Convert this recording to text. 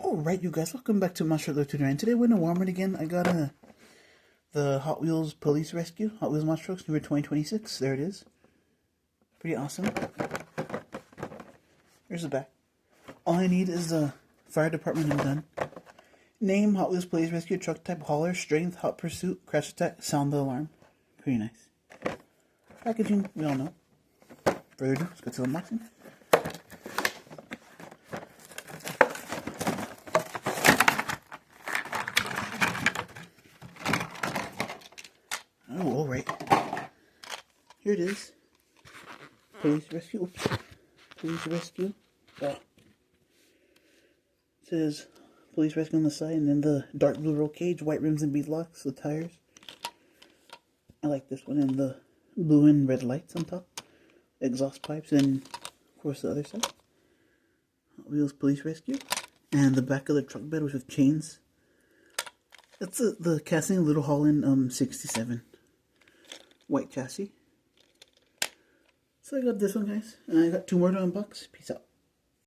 Alright, you guys, welcome back to my short little tutorial. And today we're in Walmart again. I got the Hot Wheels Police Rescue, Hot Wheels Monster Trucks, number 2026. There it is. Pretty awesome. Here's the back. All I need is the fire department and gun. Name, Hot Wheels Police Rescue, truck type, hauler, strength, hot pursuit, crash attack, sound the alarm. Pretty nice. Packaging, we all know. Further ado, let's go to the unboxing. Oh, alright. Here it is. Police Rescue. Oops. Police Rescue. It says Police Rescue on the side, and then the dark blue roll cage, white rims and bead locks, the tires. I like this one, and the blue and red lights on top. Exhaust pipes, and of course the other side. Hot Wheels Police Rescue. And the back of the truck bed with chains. That's the casting Little Holland 67. White chassis. So I got this one, guys. And I got two more to unbox. Peace out.